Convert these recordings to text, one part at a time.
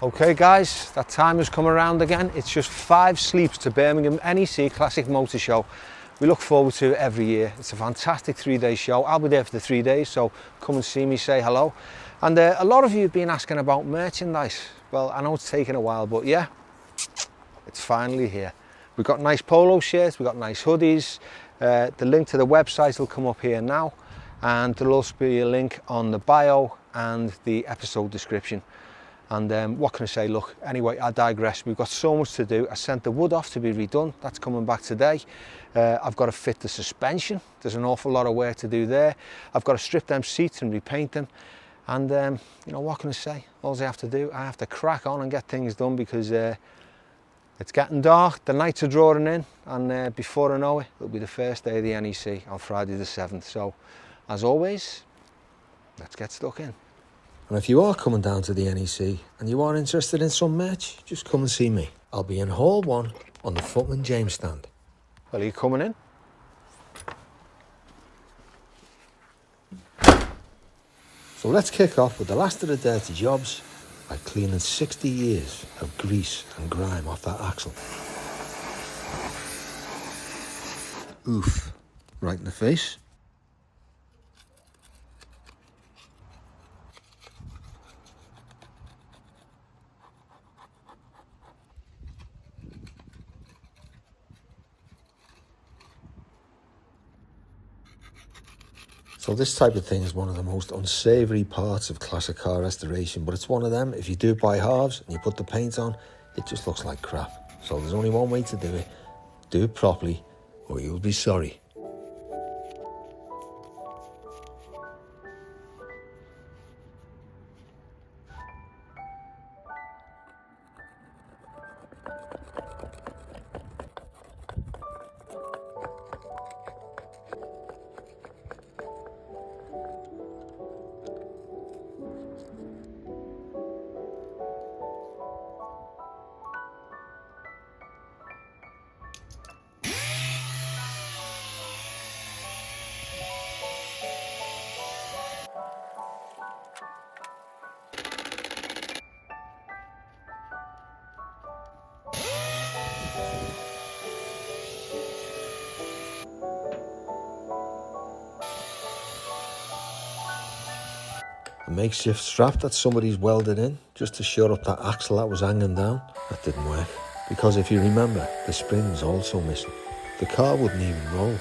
Okay guys, that time has come around again. It's just 5 sleeps to Birmingham NEC Classic Motor Show. We look forward to it every year. It's a fantastic 3-day show. I'll be there for the 3 days, so come and see me, say hello. And a lot of you have been asking about merchandise. Well, I know it's taken a while, but yeah, it's finally here. We've got nice polo shirts, we've got nice hoodies. The link to the website will come up here now, and there'll also be a link on the bio and the episode description. And what can I say? Look, anyway, I digress. We've got so much to do. I sent the wood off to be redone. That's coming back today. I've got to fit the suspension. There's an awful lot of work to do there. I've got to strip them seats and repaint them. And you know, what can I say? All I have to do, I have to crack on and get things done, because it's getting dark, the nights are drawing in, and before I know it, it'll be the first day of the NEC on Friday the 7th. So, as always, let's get stuck in. And if you are coming down to the NEC and you are interested in some merch, just come and see me. I'll be in Hall 1 on the Footman James stand. Well, are you coming in? So let's kick off with the last of the dirty jobs by cleaning 60 years of grease and grime off that axle. Oof, right in the face. So this type of thing is one of the most unsavoury parts of classic car restoration, but it's one of them. If you do it by halves and you put the paint on, it just looks like crap. So there's only one way to do it. Do it properly, or you'll be sorry. A makeshift strap that somebody's welded in just to shore up that axle that was hanging down. That didn't work, because if you remember, the spring's also missing. The car wouldn't even roll.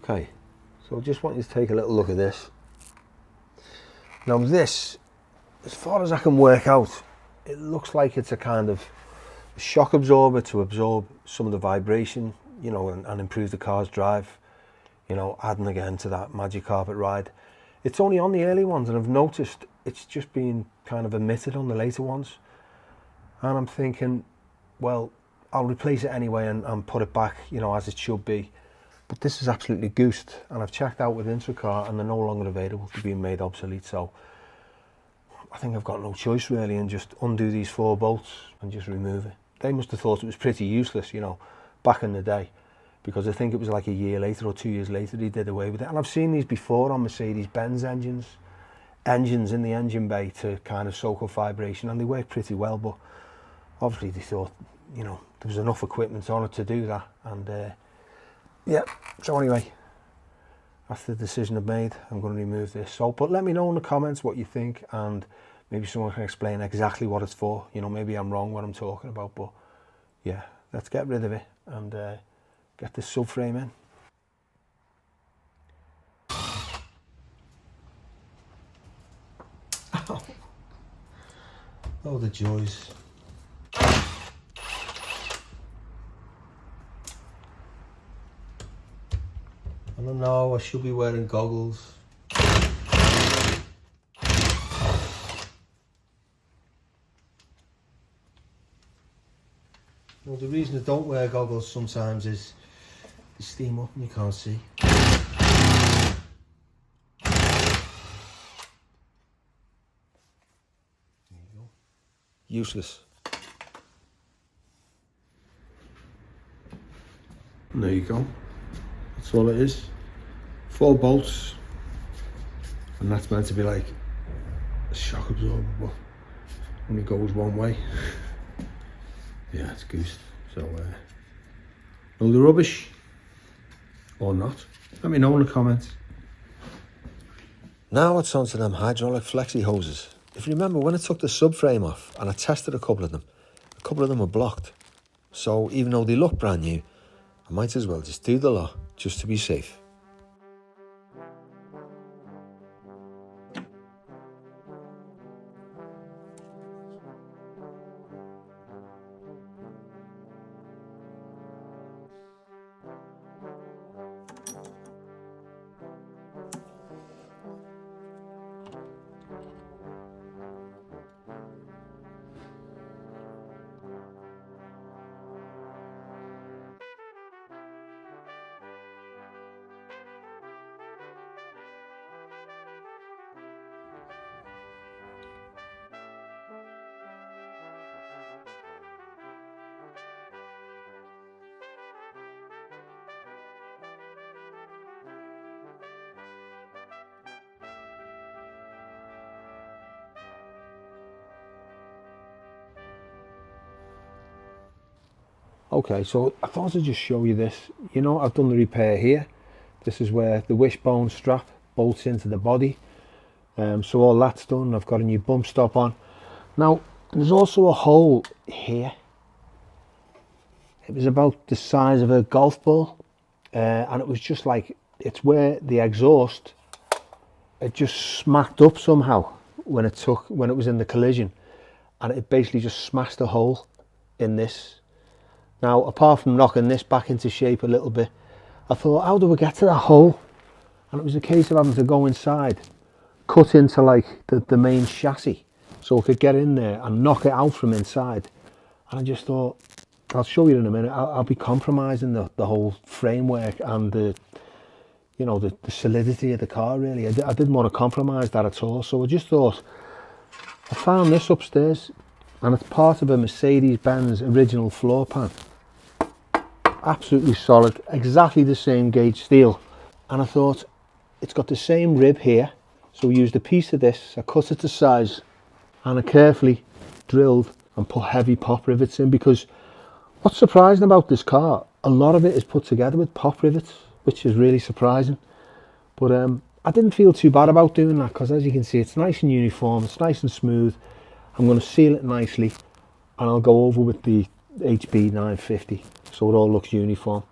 Okay, so I just want you to take a little look at this. Now this, as far as I can work out, it looks like it's a kind of shock absorber to absorb some of the vibration, you know, and improve the car's drive, you know, adding again to that magic carpet ride. It's only on the early ones, and I've noticed it's just been kind of omitted on the later ones. And I'm thinking, well, I'll replace it anyway and put it back, you know, as it should be. But this is absolutely goosed, and I've checked out with IntroCar and they're no longer available, to being made obsolete. So I think I've got no choice really, and just undo these 4 bolts and just remove it. They must have thought it was pretty useless, you know, back in the day, because I think it was like a year later or 2 years later they did away with it. And I've seen these before on Mercedes-Benz engines. engines in the engine bay to kind of soak up vibration, and they work pretty well, but obviously they thought, you know, there was enough equipment on it to do that. And yeah, so anyway, that's the decision I've made. I'm going to remove this. So, but let me know in the comments what you think, and maybe someone can explain exactly what it's for. You know, maybe I'm wrong what I'm talking about, but yeah, let's get rid of it and get this subframe in. Oh, the joys. I don't know, I should be wearing goggles. Well, the reason I don't wear goggles sometimes is you steam up and you can't see. There you go. Useless. And there you go. That's all it is. 4 bolts. And that's meant to be like a shock absorber, but only goes one way. Yeah, it's goosed. So, load of rubbish or not. Let me know in the comments. Now it's on to them hydraulic flexi hoses. If you remember, when I took the subframe off and I tested a couple of them were blocked. So even though they look brand new, I might as well just do the lot just to be safe. Okay, so I thought I'd just show you this. You know, I've done the repair here. This is where the wishbone strap bolts into the body. So all that's done. I've got a new bump stop on. Now, there's also a hole here. It was about the size of a golf ball. And it was just like, it's where the exhaust, it just smacked up somehow when it was in the collision. And it basically just smashed a hole in this. Now, apart from knocking this back into shape a little bit, I thought, how do we get to that hole? And it was a case of having to go inside, cut into like the main chassis, so I could get in there and knock it out from inside. And I just thought, I'll show you in a minute, I'll be compromising the whole framework and the solidity of the car, really. I didn't want to compromise that at all. So I just thought, I found this upstairs, and it's part of a Mercedes-Benz original floor pan. Absolutely solid, exactly the same gauge steel. And I thought, it's got the same rib here, so we used a piece of this, I cut it to size, and I carefully drilled and put heavy pop rivets in, because what's surprising about this car, a lot of it is put together with pop rivets, which is really surprising. But I didn't feel too bad about doing that, because as you can see, it's nice and uniform, it's nice and smooth. I'm going to seal it nicely, and I'll go over with the HB 950 so it all looks uniform.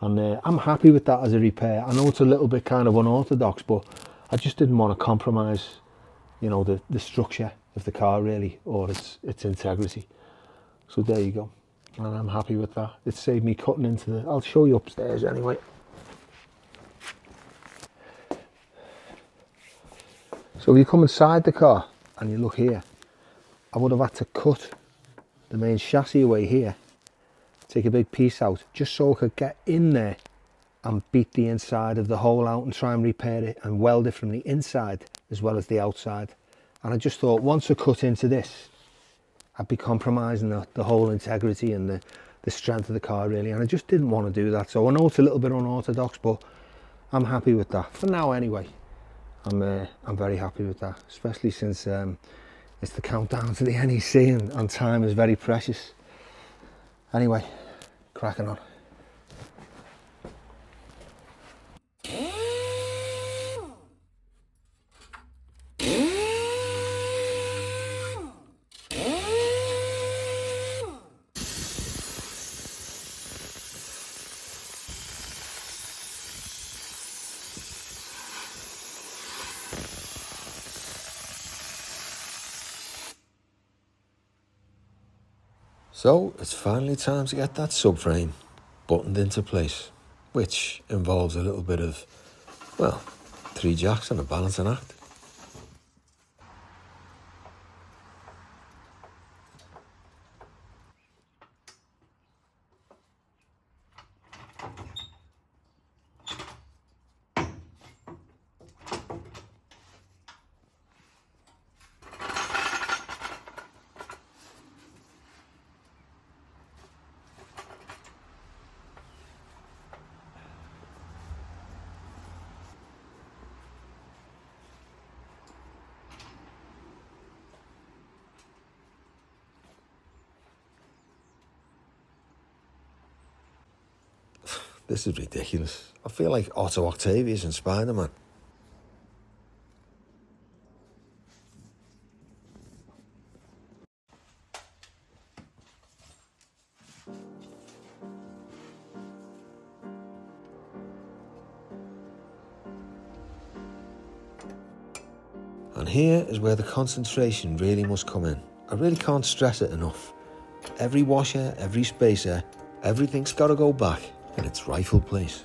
And I'm happy with that as a repair. I know it's a little bit kind of unorthodox, but I just didn't want to compromise, you know, the structure of the car really, or its integrity. So there you go, and I'm happy with that. It saved me cutting into the, I'll show you upstairs anyway. So if you come inside the car and you look here, I would have had to cut the main chassis away here, take a big piece out, just so I could get in there and beat the inside of the hole out and try and repair it and weld it from the inside as well as the outside. And I just thought, once I cut into this, I'd be compromising the whole integrity and the strength of the car really, and I just didn't want to do that. So I know it's a little bit unorthodox, but I'm happy with that for now anyway. I'm very happy with that, especially since it's the countdown to the NEC and time is very precious. Anyway, cracking on. So it's finally time to get that subframe buttoned into place, which involves a little bit of, well, 3 jacks and a balancing act. This is ridiculous. I feel like Otto Octavius in Spider-Man. And here is where the concentration really must come in. I really can't stress it enough. Every washer, every spacer, everything's got to go back in its rightful place.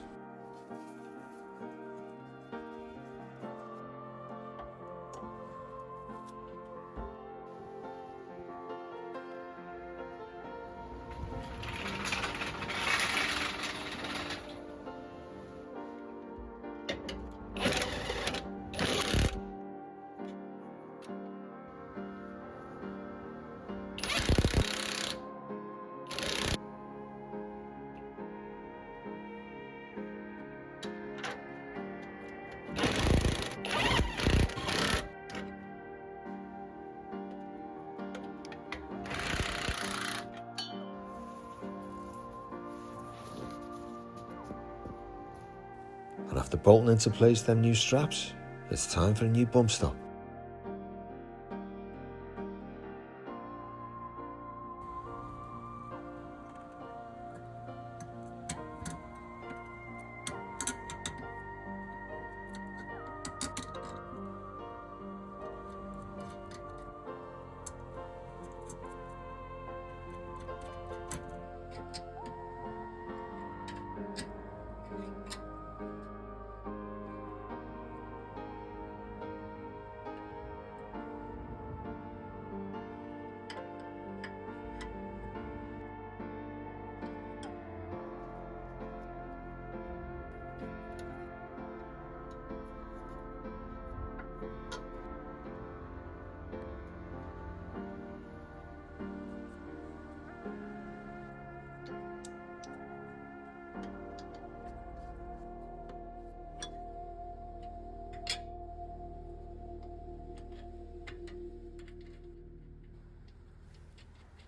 And after bolting into place them new straps, it's time for a new bump stop.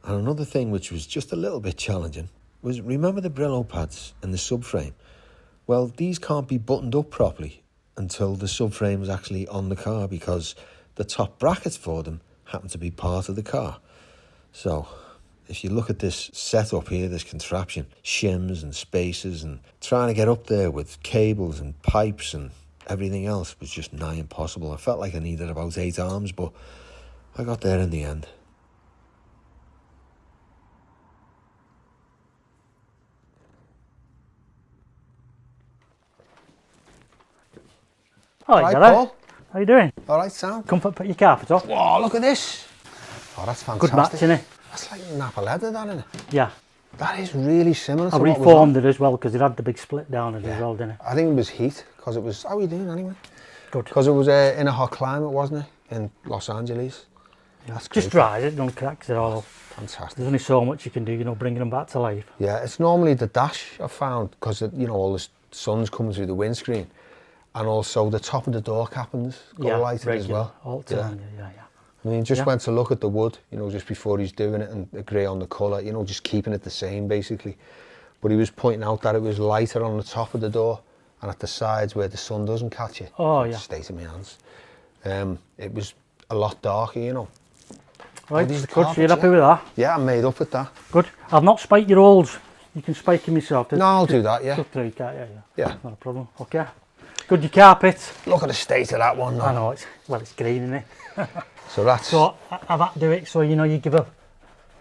And another thing which was just a little bit challenging was, remember the Brillo pads in the subframe? Well, these can't be buttoned up properly until the subframe is actually on the car, because the top brackets for them happen to be part of the car. So if you look at this setup here, this contraption, shims and spacers, and trying to get up there with cables and pipes and everything else was just nigh impossible. I felt like I needed about 8 arms, but I got there in the end. Hi, Right, Gary. Paul. How you doing? All right, Sam. Comfort, put your carpet up. Whoa, look at this. Oh, that's fantastic. Good match, innit? That's like Napa leather, that, isn't it? Yeah. That is really similar to I what was on. reformed it as well because it had the big split down it Yeah. as well, didn't it? I think it was heat, because it was... How are you doing, anyway? Good. Because it was in a hot climate, wasn't it? In Los Angeles. Yeah. That's Just great. dries it, don't cracks it all off. Fantastic. There's only so much you can do, you know, bringing them back to life. Yeah, it's normally the dash I've found, because, you know, all the sun's coming through the windscreen. And also the top of the door cappings go lighter as well. All the time, yeah. I mean, just went to look at the wood, you know, just before he's doing it, and agree on the colour, you know, just keeping it the same basically. But he was pointing out that it was lighter on the top of the door and at the sides where the sun doesn't catch it. Oh, It yeah. stays in my hands. It was a lot darker, you know. Right, these are good, so carpets, you're happy with that? Yeah, I'm made up with that. Good. I've not spiked your holes. You can spike them yourself. No, I'll do that, yeah. Cut through, can't you? Yeah. Not a problem. Okay. Good, your carpet. Look at the state of that one though. I know, it's green, isn't it? So that's... So, I've had to do it so you know you give a...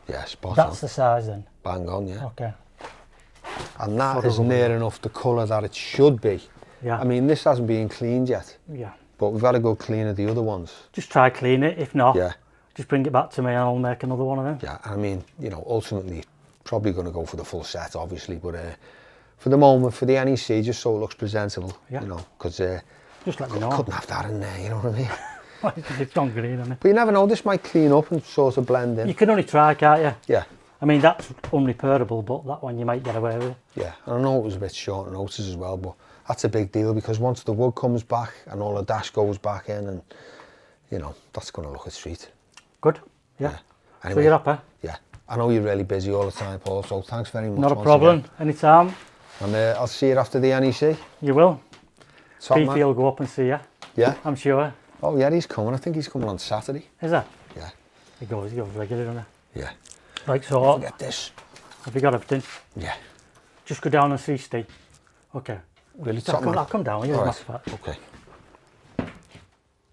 Yeah, spot on. That's the size then? Bang on, yeah. Okay. And that is near enough the colour that it should be. Yeah. I mean, this hasn't been cleaned yet. Yeah. But we've had a good clean of the other ones. Just try clean it, if not, Yeah. just bring it back to me and I'll make another one of them. Yeah, I mean, you know, ultimately, probably going to go for the full set, obviously, but for the moment, for the NEC, just so it looks presentable, you know, because just let me know. couldn't have that in there, you know what I mean? It's gone green, isn't it? But you never know, this might clean up and sort of blend in. You can only try, can't you? Yeah. I mean, that's unrepairable, but that one you might get away with. Yeah, and I know it was a bit short notice as well, but that's a big deal because once the wood comes back and all the dash goes back in, and, you know, that's going to look a treat. Good, yeah. Anyway, So you're up, Yeah. I know you're really busy all the time, Paul, so thanks very much. Not a problem, anytime. And I'll see you after the NEC. You will. Top man. PP will go up and see you. Yeah? I'm sure. Oh yeah, he's coming. I think he's coming on Saturday. Is that? Yeah. He goes regularly, doesn't he? Yeah. Right, so Forget this. have you got everything? Yeah. Just go down and see Steve. Okay. Really, top man. I'll come down. All right. Okay.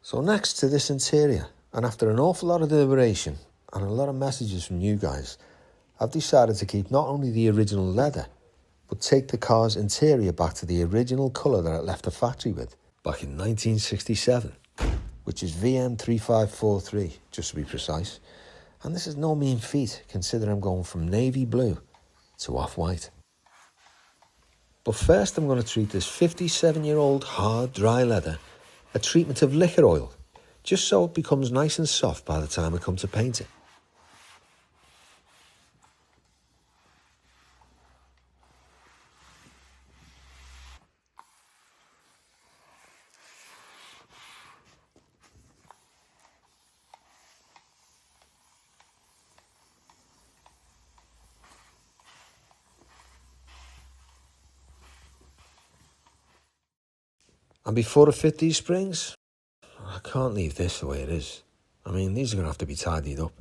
So next to this interior, and after an awful lot of deliberation and a lot of messages from you guys, I've decided to keep not only the original leather, but take the car's interior back to the original colour that it left the factory with back in 1967, which is VM3543, just to be precise. And this is no mean feat, considering I'm going from navy blue to off-white. But first I'm going to treat this 57-year-old hard, dry leather a treatment of liquor oil, just so it becomes nice and soft by the time I come to paint it. And before I fit these springs, I can't leave this the way it is. I mean, these are going to have to be tidied up.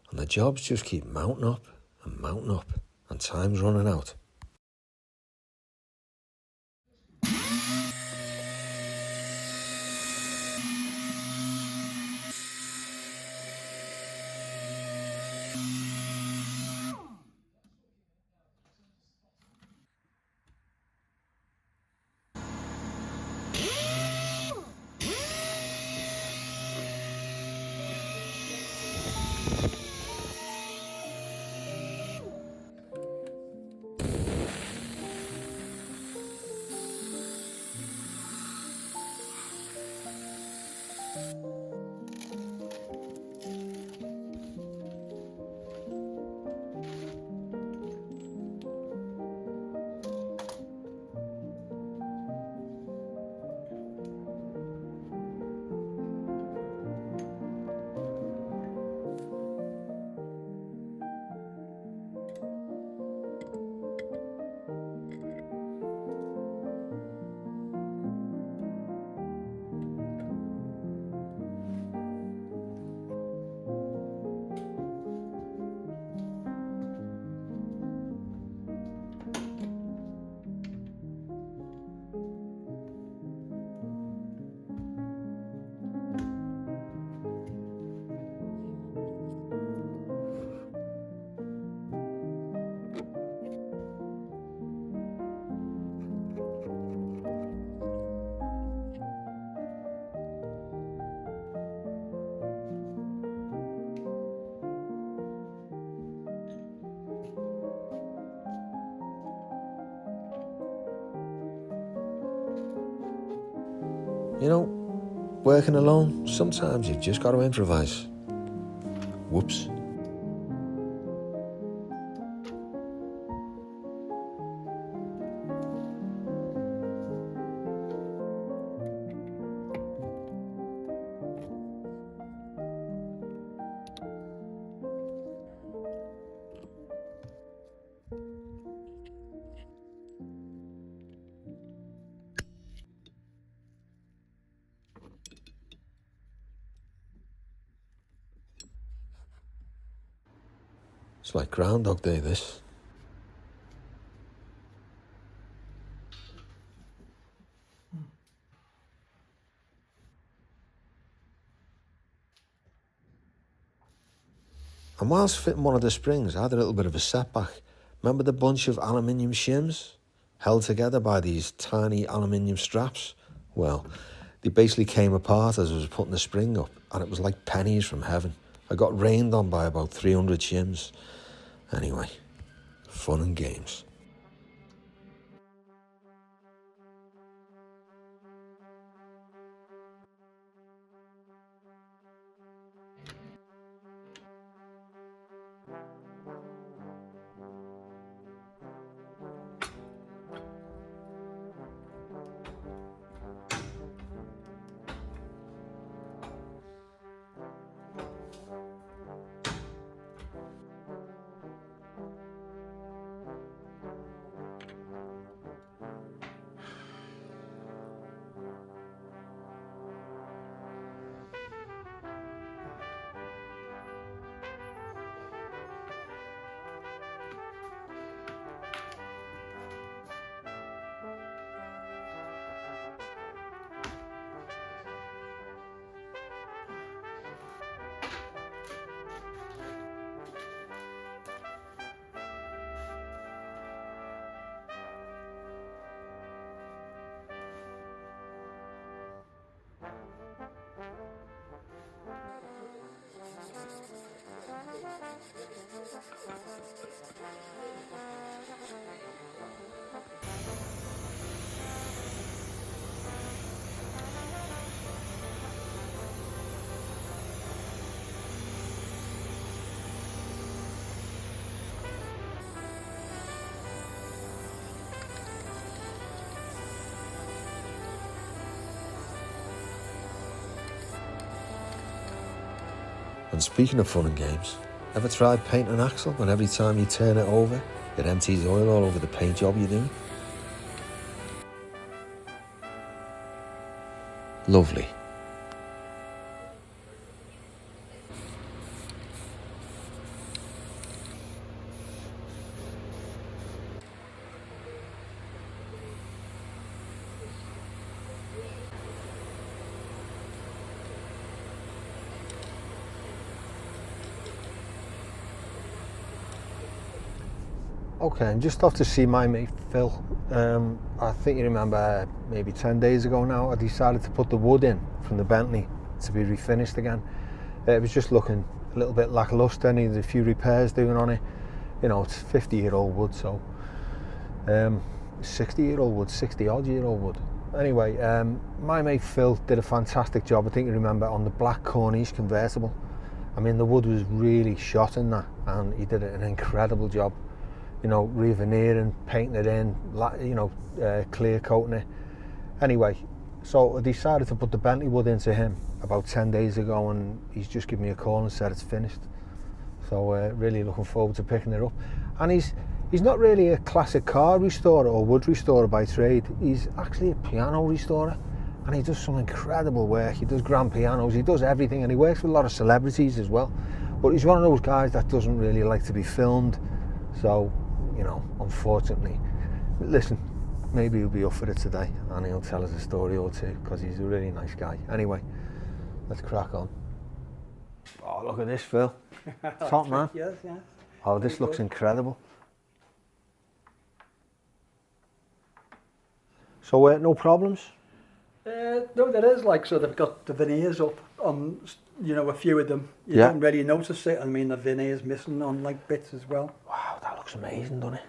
And the jobs just keep mounting up, and time's running out. You know, working alone, sometimes you've just got to improvise. Whoops. It's like Groundhog Day, this. And whilst fitting one of the springs, I had a little bit of a setback. Remember the bunch of aluminium shims held together by these tiny aluminium straps? Well, they basically came apart as I was putting the spring up, and it was like pennies from heaven. I got rained on by about 300 shims. Anyway, fun and games. And speaking of fun and games, ever tried painting an axle when every time you turn it over, it empties oil all over the paint job you're doing? Lovely. Okay, I'm just off to see my mate Phil. I think you remember maybe 10 days ago now, I decided to put the wood in from the Bentley to be refinished again. It was just looking a little bit lackluster, needed a few repairs doing on it. You know, it's 50-year-old wood, so 60-year-old wood, 60-odd-year-old wood. Anyway, my mate Phil did a fantastic job, I think you remember, on the black Corniche convertible. I mean, the wood was really shot in that, and he did an incredible job. You know, re-veneering, painting it in, you know, clear coating it. Anyway, so I decided to put the Bentley wood into him about 10 days ago, and he's just given me a call and said it's finished. So really looking forward to picking it up. And he's not really a classic car restorer or wood restorer by trade. He's actually a piano restorer, and he does some incredible work. He does grand pianos, he does everything, and he works with a lot of celebrities as well. But he's one of those guys that doesn't really like to be filmed. So, you know, unfortunately, listen, maybe he'll be up for it today and he'll tell us a story or two, because he's a really nice guy. Anyway, let's crack on. Oh, look at this, Phil. Top man. Yes, yeah. Oh, this looks incredible. So, no problems? No, there is, like, so they've got the veneers up on, you know, a few of them. You don't really notice it. I mean, the veneer's missing on, like, bits as well. Wow, that looks amazing, doesn't it?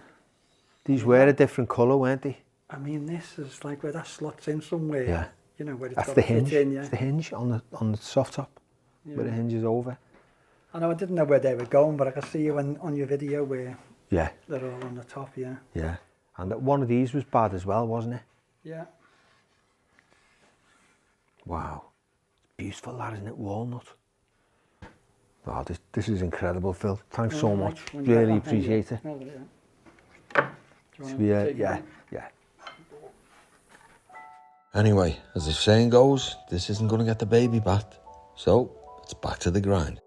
These were a different colour, weren't they? I mean, this is like where that slots in somewhere. Yeah. You know, where it's That's got the to fit hinge. in, yeah. It's the hinge on the soft top, where the hinge is over. I know, I didn't know where they were going, but I can see you on your video where Yeah. they're all on the top, yeah. Yeah. And that one of these was bad as well, wasn't it? Yeah. Wow. It's beautiful, that, isn't it? Walnut. Oh, this is incredible, Phil. Thanks so much. Really appreciate it. Yeah. Anyway, as the saying goes, this isn't going to get the baby bath. So, it's back to the grind.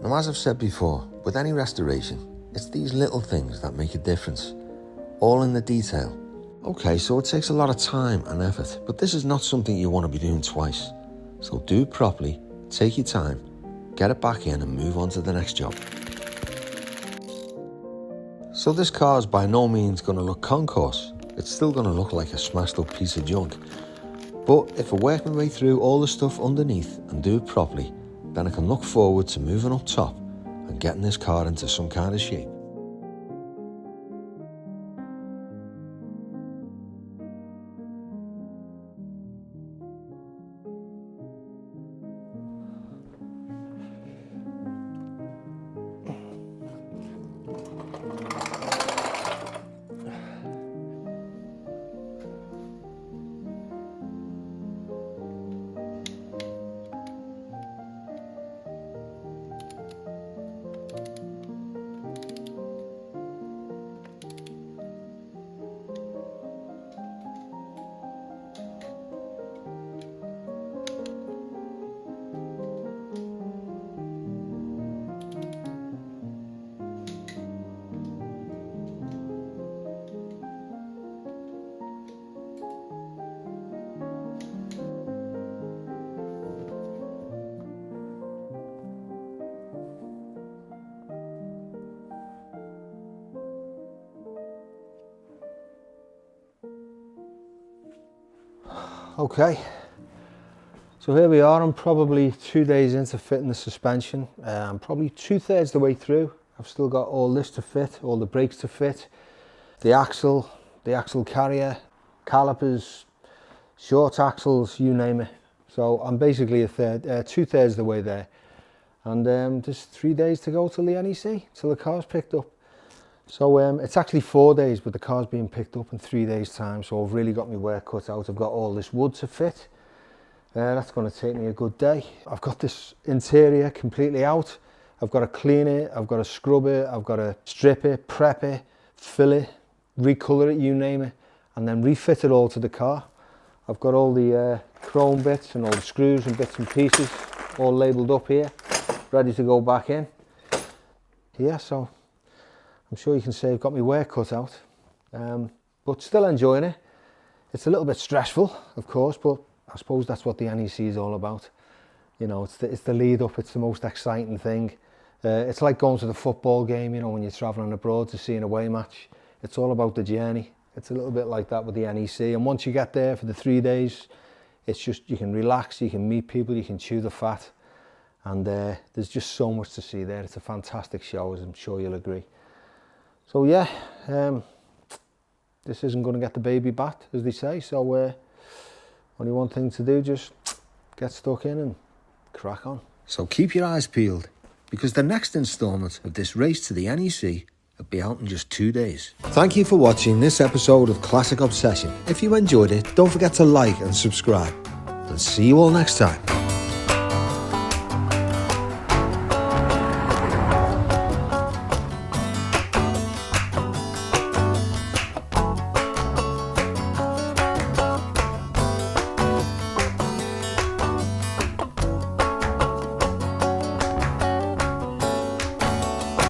Now, as I've said before, with any restoration, it's these little things that make a difference, all in the detail. Okay, so it takes a lot of time and effort, but this is not something you want to be doing twice. So do it properly, take your time, get it back in and move on to the next job. So this car is by no means going to look concourse. It's still going to look like a smashed up piece of junk. But if I work my way through all the stuff underneath and do it properly, then I can look forward to moving up top and getting this car into some kind of shape. Okay, so here we are. I'm probably 2 days into fitting the suspension. I'm probably 2/3 the way through. I've still got all this to fit, all the brakes to fit, the axle carrier, calipers, short axles, you name it. So I'm basically 2/3 the way there. And just 3 days to go till the NEC, till the car's picked up. So it's actually 4 days, but the car's being picked up in 3 days time. So I've really got my work cut out. I've got all this wood to fit. That's going to take me a good day. I've got this interior completely out. I've got to clean it. I've got to scrub it. I've got to strip it, prep it, fill it, recolour it, you name it, and then refit it all to the car. I've got all the chrome bits and all the screws and bits and pieces all labelled up here, ready to go back in. Yeah, so I'm sure you can say I've got my work cut out, but still enjoying it. It's a little bit stressful, of course, but I suppose that's what the NEC is all about. You know, it's the lead up, it's the most exciting thing. It's like going to the football game, you know, when you're travelling abroad to see an away match. It's all about the journey. It's a little bit like that with the NEC. And once you get there for the 3 days, it's just, you can relax, you can meet people, you can chew the fat. and there's just so much to see there. It's a fantastic show, as I'm sure you'll agree. So yeah, this isn't going to get the baby back, as they say, so only one thing to do, just get stuck in and crack on. So keep your eyes peeled, because the next instalment of this race to the NEC will be out in just 2 days. Thank you for watching this episode of Classic Obsession. If you enjoyed it, don't forget to like and subscribe. And see you all next time.